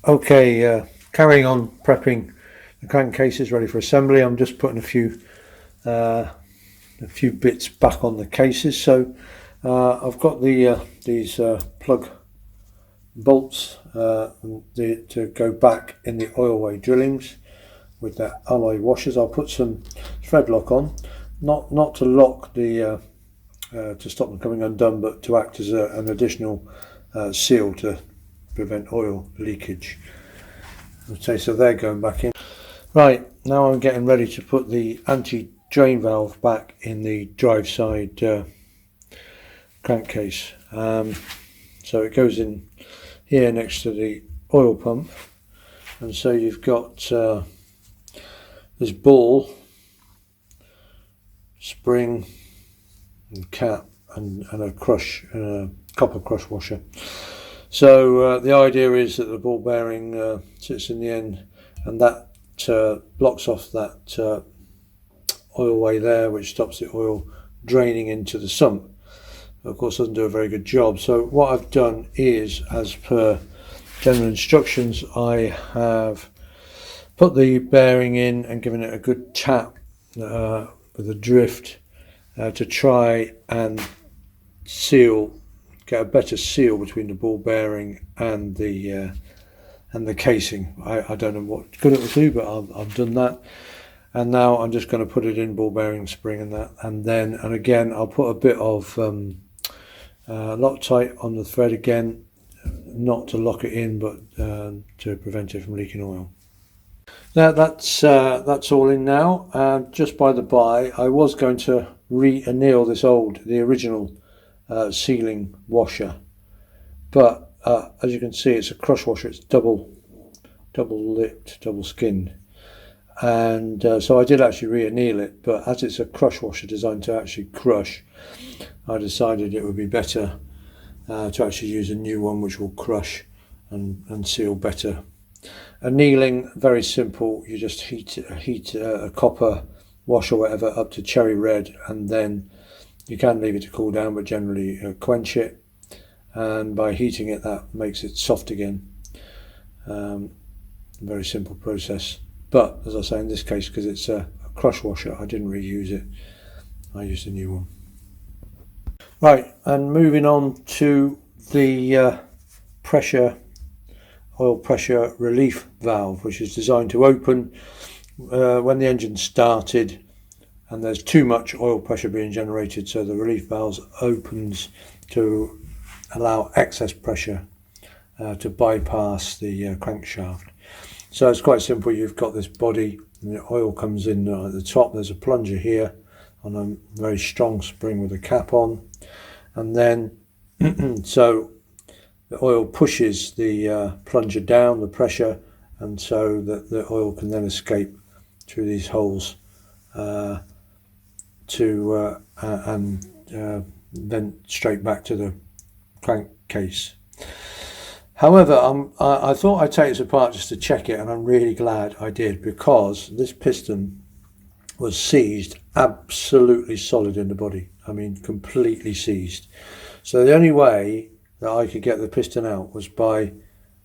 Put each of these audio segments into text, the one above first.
Okay, carrying on prepping the crankcases ready for assembly. I'm just putting a few bits back on the cases. So I've got these plug bolts to go back in the oilway drillings with the alloy washers. I'll put some thread lock on, not to lock the to stop them coming undone, but to act as an additional seal to prevent oil leakage. Okay, so they're going back in. Right, now I'm getting ready to put the anti-drain valve back in the drive side crankcase. So it goes in here next to the oil pump, and so you've got this ball, spring and cap and a crush, copper crush washer. So the idea is that the ball bearing sits in the end, and that blocks off that oilway there, which stops the oil draining into the sump. Of course, doesn't do a very good job. So what I've done is, as per general instructions, I have put the bearing in and given it a good tap with a drift to try and get a better seal between the ball bearing and the casing. I don't know what good it will do, but I've done that, and now I'm just going to put it in, ball bearing, spring, and that, and again I'll put a bit of Loctite on the thread again, not to lock it in, but to prevent it from leaking oil. Now that's all in now. Just by the by, I was going to re-anneal the original sealing washer, but as you can see, it's a crush washer. It's double lipped, double skinned, and so I did actually re-anneal it, but as it's a crush washer designed to actually crush, I decided it would be better to actually use a new one which will crush and seal better. Annealing, very simple. You just heat a copper wash or whatever up to cherry red, and then you can leave it to cool down, but generally quench it, and by heating it, that makes it soft again. Very simple process, but as I say, in this case, because it's a crush washer, I didn't reuse it. I used a new one. Right, and moving on to the oil pressure relief valve, which is designed to open when the engine started and there's too much oil pressure being generated, so the relief valve opens to allow excess pressure to bypass the crankshaft. So it's quite simple. You've got this body, and the oil comes in at the top. There's a plunger here on a very strong spring with a cap on, and then so the oil pushes the plunger down, the pressure, and so that the oil can then escape through these holes and then straight back to the crankcase. However, I thought I'd take this apart just to check it, and I'm really glad I did, because this piston was seized absolutely solid in the body. I mean, completely seized. So the only way that I could get the piston out was by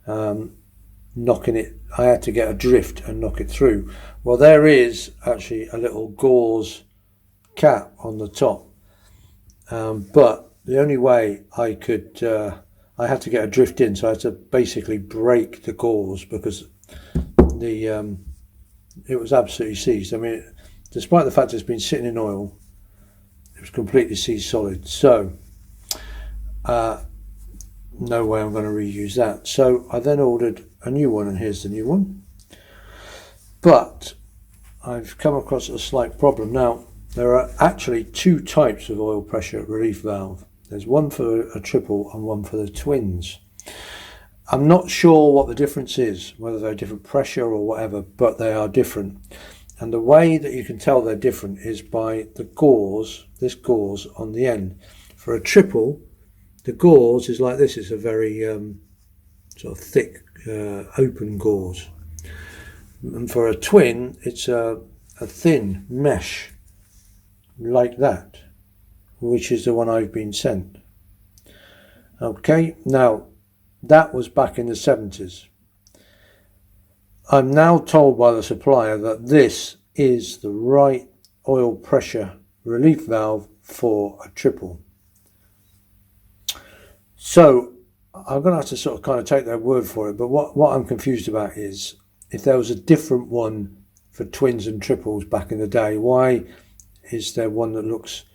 knocking it. I had to get a drift and knock it through. Well, there is actually a little gauze cap on the top, but the only way I could, I had to get a drift in, so I had to basically break the gauze, because it was absolutely seized. I mean, despite the fact it's been sitting in oil, it was completely seized solid. So no way I'm going to reuse that. So I then ordered a new one, and here's the new one. But I've come across a slight problem. Now, there are actually two types of oil pressure relief valve. There's one for a triple and one for the twins. I'm not sure what the difference is, whether they're different pressure or whatever, but they are different. And the way that you can tell they're different is by the gauze, this gauze on the end. For a triple, the gauze is like this. It's a very sort of thick, open gauze. And for a twin, it's a thin mesh like that, which is the one I've been sent. Okay, now that was back in the 70s. I'm now told by the supplier that this is the right oil pressure relief valve for a triple. So I'm going to have to sort of kind of take their word for it, but what I'm confused about is if there was a different one for twins and triples back in the day, why is there one that looks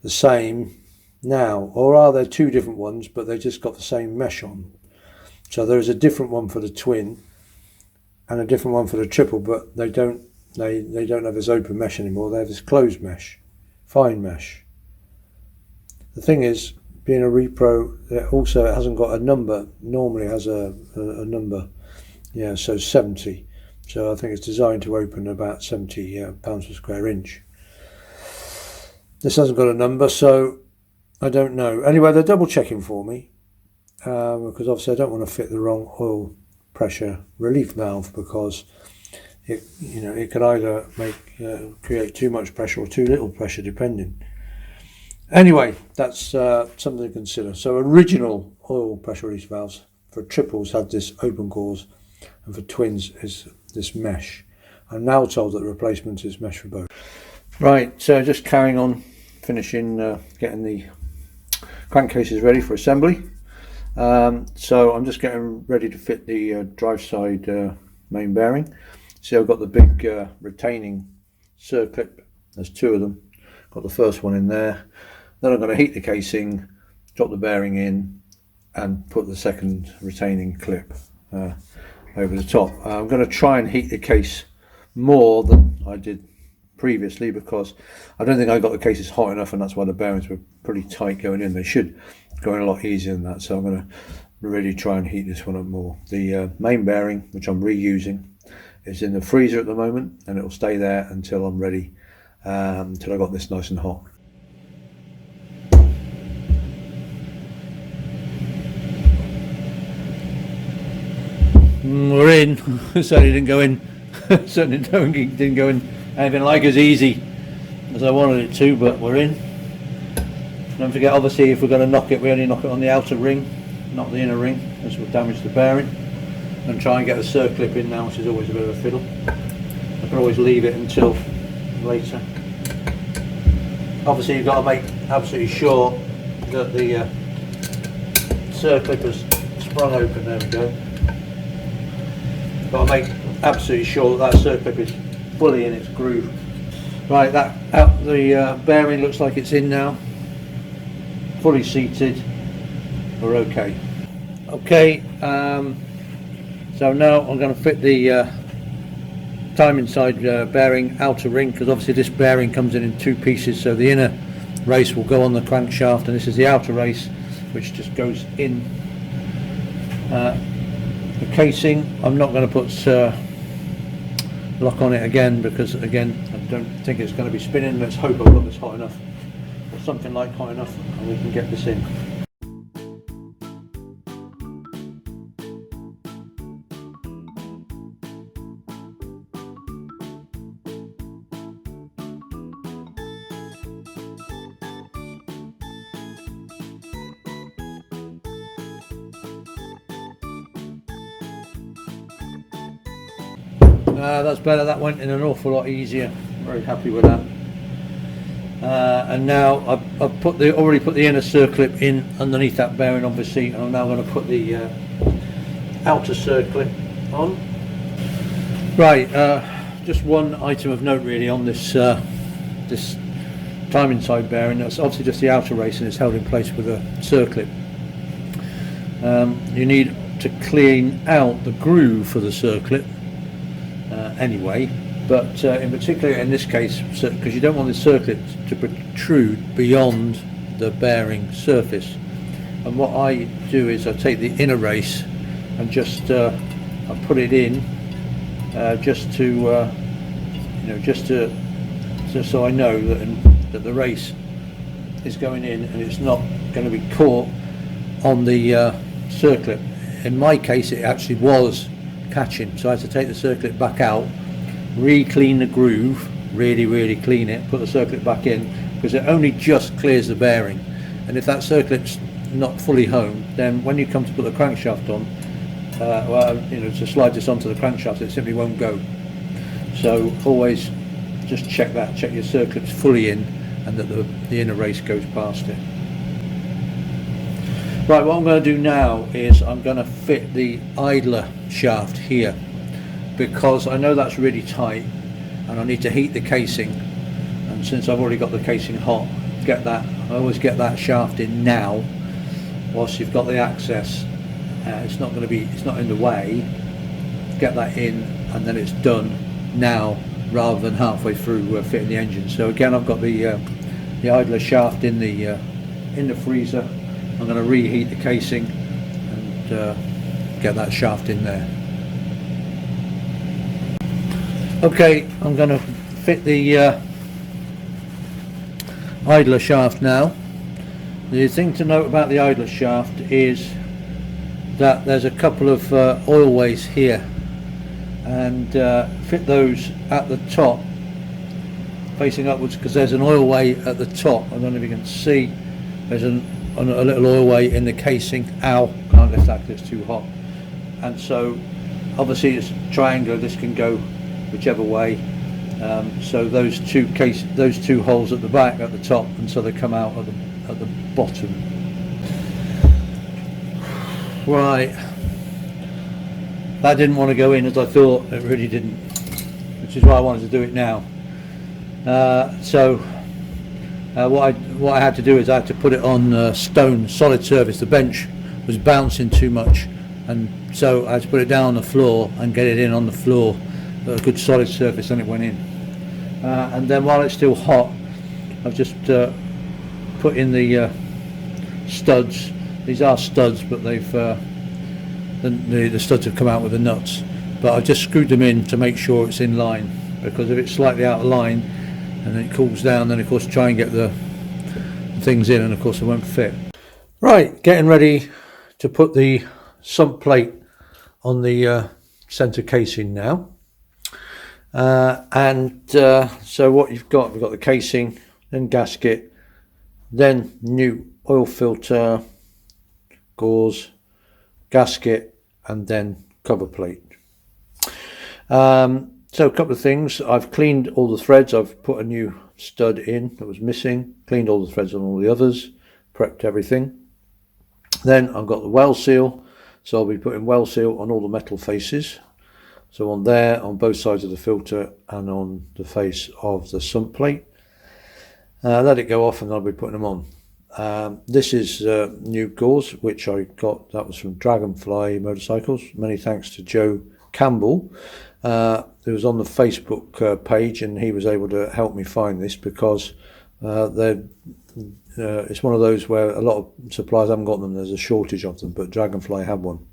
the same now? Or are there two different ones but they just got the same mesh on? So there is a different one for the twin and a different one for the triple, but they don't have this open mesh anymore. They have this closed mesh, fine mesh. The thing is, being a repro, it hasn't got a number. Normally it has a number, yeah, so 70. So I think it's designed to open about 70 pounds per square inch. This hasn't got a number, so I don't know. Anyway, they're double checking for me because obviously I don't want to fit the wrong oil pressure relief valve, because it could either create too much pressure or too little pressure, depending. Anyway, that's something to consider. So original oil pressure release valves for triples had this open cores, and for twins is this mesh. I'm now told that the replacement is mesh for both. Right, so just carrying on, finishing getting the crankcases ready for assembly. So I'm just getting ready to fit the drive side main bearing. See, I've got the big retaining circlip. There's two of them. Got the first one in there. Then I'm going to heat the casing, drop the bearing in, and put the second retaining clip over the top. I'm going to try and heat the case more than I did previously, because I don't think I got the cases hot enough, and that's why the bearings were pretty tight going in. They should go in a lot easier than that, so I'm going to really try and heat this one up more. The main bearing, which I'm reusing, is in the freezer at the moment, and it will stay there until I'm ready, until I got this nice and hot. We're in. Certainly didn't go in. Certainly didn't go in anything like as easy as I wanted it to, but we're in. Don't forget, obviously, if we're going to knock it, we only knock it on the outer ring, not the inner ring, as will damage the bearing. And try and get the circlip in now, which is always a bit of a fiddle. I can always leave it until later. Obviously, you've got to make absolutely sure that the circlip has sprung open. There we go. Got to make absolutely sure that circlip is fully in its groove. Right, the bearing looks like it's in now, fully seated. We're okay. Okay, so now I'm going to fit the timing side bearing outer ring, because obviously this bearing comes in two pieces. So the inner race will go on the crankshaft, and this is the outer race, which just goes in. The casing, I'm not going to put lock on it again, because again I don't think it's going to be spinning. Let's hope I've got this hot enough, or something like hot enough, and we can get this in. That's better. That went in an awful lot easier. Very happy with that. And now I've already put the inner circlip in underneath that bearing, obviously, and I'm now going to put the outer circlip on. Right, just one item of note really on this this timing side bearing. That's obviously just the outer race, and it's held in place with a circlip. You need to clean out the groove for the circlip anyway, but in particular in this case, because you don't want the circlip to protrude beyond the bearing surface. And what I do is I take the inner race and just I put it in just so I know that the race is going in and it's not going to be caught on the circlip. In my case, it actually was catching, so I had to take the circlip back out, re-clean the groove, really clean it, put the circlip back in, because it only just clears the bearing, and if that circlip's not fully home, then when you come to put the crankshaft on, to slide this onto the crankshaft, it simply won't go. So always just check your circlips fully in, and that the inner race goes past it. Right, what I'm going to do now is I'm going to fit the idler shaft here, because I know that's really tight and I need to heat the casing, and since I've already got the casing hot, I always get that shaft in now whilst you've got the access. It's not in the way. Get that in and then it's done now, rather than halfway through fitting the engine. So again, I've got the idler shaft in the freezer. I'm going to reheat the casing and get that shaft in there. Okay, I'm going to fit the idler shaft now. The thing to note about the idler shaft is that there's a couple of oil ways here, and fit those at the top facing upwards, because there's an oil way at the top. I don't know if you can see, there's a little oil way in the casing. Ow, can't lift that because it's too hot. And so obviously it's triangular, this can go whichever way. So those two holes at the back, at the top, and so they come out at the bottom. Right, that didn't want to go in as I thought. It really didn't, which is why I wanted to do it now. What I had to do is I had to put it on stone, solid surface. The bench was bouncing too much, and so I had to put it down on the floor and get it in on the floor, a good solid surface, and it went in. And then while it's still hot, I've just put in the studs. These are studs, but they've the studs have come out with the nuts. But I've just screwed them in to make sure it's in line, because if it's slightly out of line and then it cools down, then of course try and get the things in, and of course it won't fit. Right, getting ready to put the sump plate on the centre casing now. So what we've got the casing, then gasket, then new oil filter, gauze, gasket, and then cover plate. So a couple of things. I've cleaned all the threads. I've put a new stud in that was missing, cleaned all the threads on all the others, prepped everything. Then I've got the well seal, so I'll be putting well seal on all the metal faces. So on there, on both sides of the filter, and on the face of the sump plate. Let it go off and I'll be putting them on. This is new gauze, which I got, that was from Dragonfly Motorcycles. Many thanks to Joe Campbell, who was on the Facebook page, and he was able to help me find this, because it's one of those where a lot of suppliers haven't got them. There's a shortage of them, but Dragonfly had one.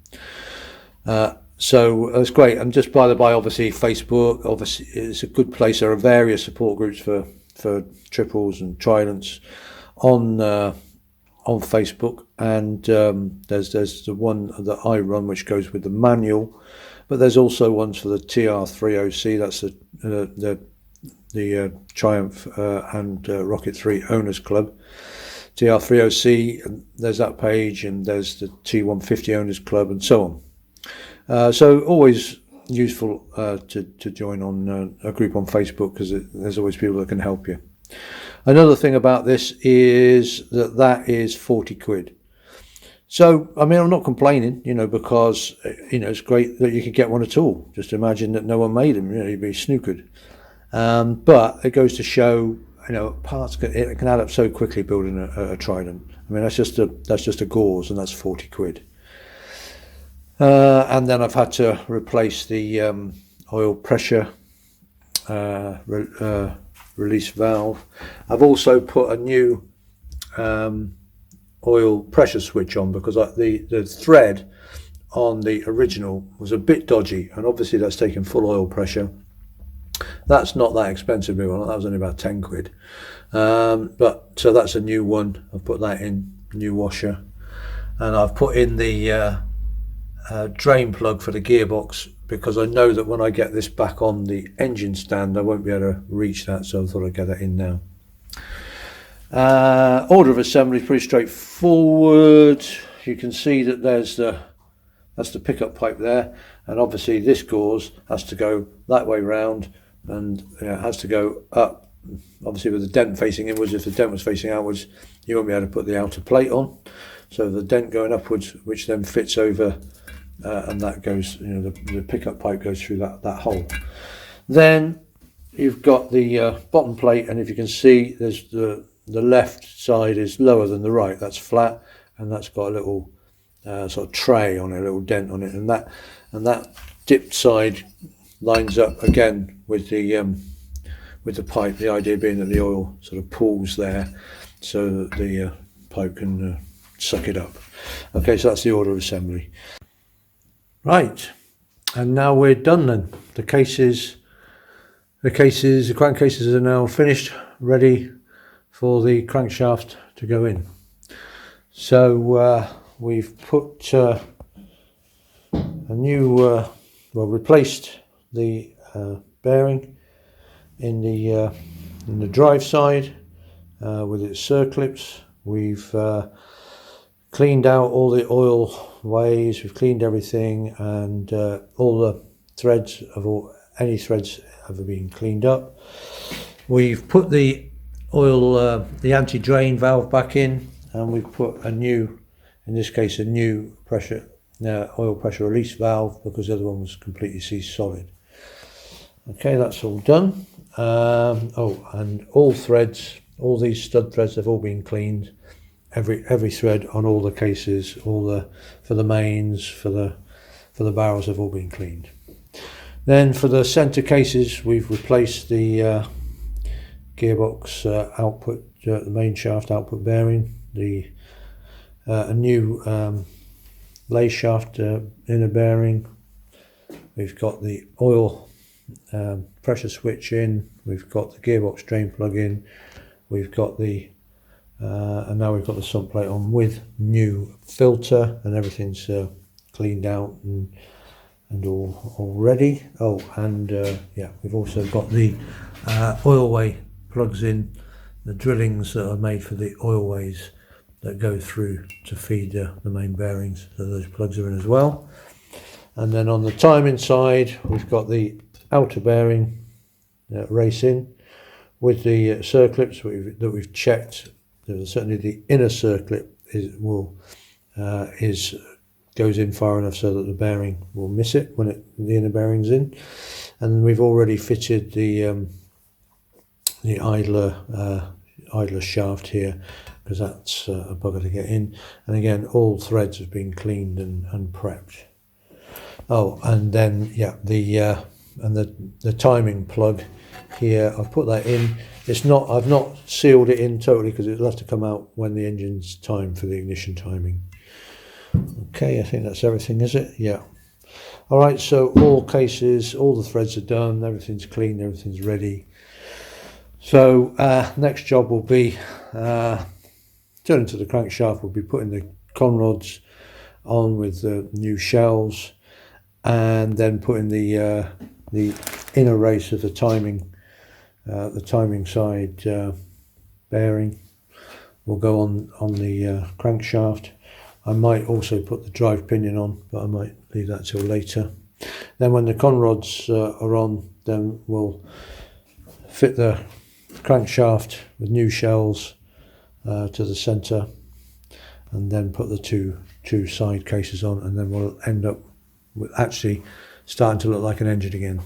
So that's great. And just by the by, obviously Facebook, obviously it's a good place. There are various support groups for triples and tridents on Facebook, and there's the one that I run, which goes with the manual, but there's also ones for the TR30C. That's the Triumph and Rocket 3 Owners Club. TR30C, there's that page, and there's the T150 Owners Club, and so on. So always useful to join on a group on Facebook, because there's always people that can help you. Another thing about this is that is 40 quid. So, I mean, I'm not complaining, because, it's great that you can get one at all. Just imagine that no one made them, you'd be snookered. But it goes to show, parts it can add up so quickly building a Trident. I mean, that's just a gauze, and that's 40 quid. And then I've had to replace the oil pressure release valve. I've also put a new oil pressure switch on, because the thread on the original was a bit dodgy, and obviously that's taken full oil pressure. That's not that expensive, that was only about 10 quid. But so that's a new one. I've put that in, new washer, and I've put in the drain plug for the gearbox, because I know that when I get this back on the engine stand I won't be able to reach that, so I thought I'd get that in now. Order of assembly is pretty straightforward. You can see that there's the that's the pickup pipe there, and obviously this gauze has to go that way round, and it has to go up, obviously with the dent facing inwards. If the dent was facing outwards, you won't be able to put the outer plate on, so the dent going upwards, which then fits over, and that goes, the pickup pipe goes through that hole. Then you've got the bottom plate, and if you can see, there's the left side is lower than the right. That's flat, and that's got a little sort of tray on it, a little dent on it, and that dipped side lines up again with the pipe. The idea being that the oil sort of pools there, so that the pipe can suck it up. Okay, so that's the order of assembly. Right, and now we're done then. The crankcases are now finished, ready for the crankshaft to go in. So we've put a new, replaced the bearing in the drive side with its circlips. We've cleaned out all the oil ways, we've cleaned everything, and all the threads any threads have been cleaned up. We've put the oil, the anti-drain valve back in, and we've put a new, in this case, a new pressure, oil pressure release valve, because the other one was completely seized solid. Okay, that's all done. And all threads, all these stud threads have all been cleaned. Every thread on all the cases, for the mains, for the barrels, have all been cleaned. Then for the centre cases, we've replaced the gearbox output, the main shaft output bearing, a new lay shaft inner bearing. We've got the oil pressure switch in. We've got the gearbox drain plug in. We've got and now we've got the sump plate on with new filter, and everything's cleaned out and all ready. Yeah, we've also got the oilway plugs in, the drillings that are made for the oilways that go through to feed the main bearings, so those plugs are in as well. And then on the timing side, we've got the outer bearing race in with the circlips that we've checked. Certainly the inner circlip goes in far enough so that the bearing will miss it when the inner bearing's in. And we've already fitted the idler shaft here, because that's a bugger to get in. And again, all threads have been cleaned and prepped. And then the timing plug here, I've put that in. I've not sealed it in totally, because it'll have to come out when the engine's timed for the ignition timing. Okay, I think that's everything, is it? Yeah. All right, so all cases, all the threads are done, everything's clean, everything's ready. So next job will be turning to the crankshaft. We'll be putting the conrods on with the new shells, and then putting the inner race of the timing side bearing will go on the crankshaft. I might also put the drive pinion on, but I might leave that till later. Then when the conrods are on, then we'll fit the crankshaft with new shells to the centre, and then put the two side cases on, and then we'll end up with actually starting to look like an engine again.